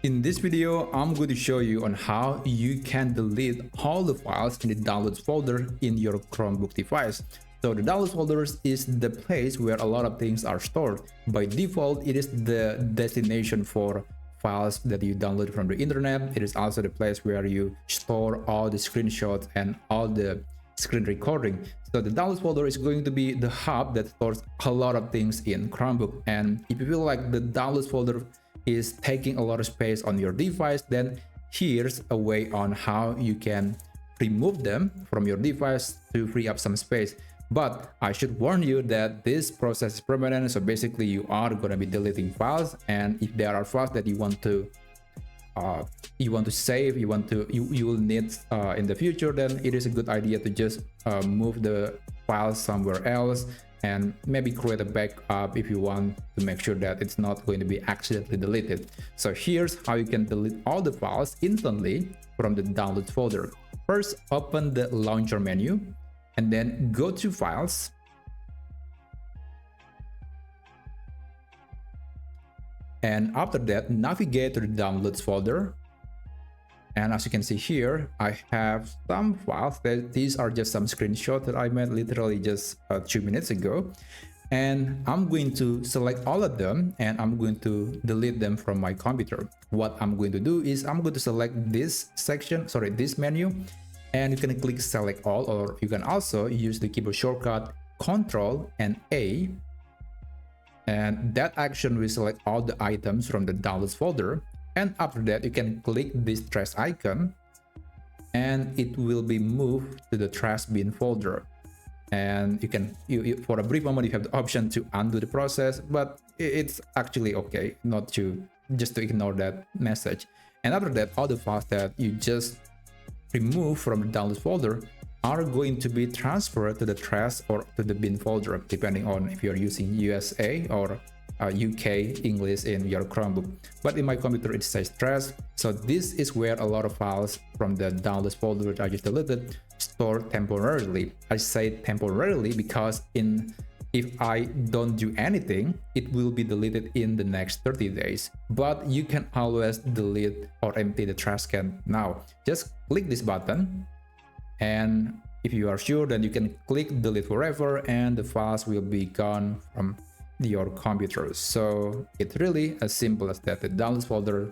In this video, I'm going to show you on how you can delete all the files in the downloads folder in your Chromebook device. So the downloads folder is the place where a lot of things are stored. By default, it is the destination for files that you download from the internet. It is also the place where you store all the screenshots and all the screen recording. So the downloads folder is going to be the hub that stores a lot of things in Chromebook. And if you feel like the downloads folder is taking a lot of space on your device, then here's a way on how you can remove them from your device to free up some space. But I should warn you that this process is permanent. So basically you are going to be deleting files, and if there are files that you want to save, you will need in the future, then it is a good idea to just move the files somewhere else and maybe create a backup if you want to make sure that it's not going to be accidentally deleted. So here's how you can delete all the files instantly from the downloads folder. First, open the launcher menu and then go to files. And after that, navigate to the downloads folder. And as you can see here, I have some files. These are just some screenshots that I made literally just 2 minutes ago. And I'm going to select all of them and I'm going to delete them from my computer. What I'm going to do is I'm going to select this menu, and you can click select all, or you can also use the keyboard shortcut Ctrl and A. And that action will select all the items from the downloads folder. And after that, you can click this trash icon and it will be moved to the trash bin folder. And you can, for a brief moment, you have the option to undo the process, but it's actually okay not to just to ignore that message. And after that, all the files that you just remove from the downloads folder are going to be transferred to the trash or to the bin folder, depending on if you're using USA or UK English in your Chromebook. But in my computer it says trash, so this is where a lot of files from the downloads folder that I just deleted store temporarily. I say temporarily because if I don't do anything, it will be deleted in the next 30 days. But you can always delete or empty the trash can now. Just click this button, and if you are sure, then you can click delete forever and the files will be gone from your computer. So it's really as simple as that. The downloads folder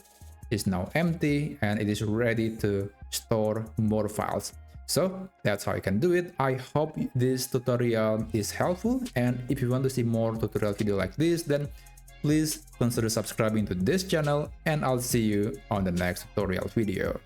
is now empty and it is ready to store more files. So that's how you can do it. I hope this tutorial is helpful, and if you want to see more tutorial video like this, then please consider subscribing to this channel, and I'll see you on the next tutorial video.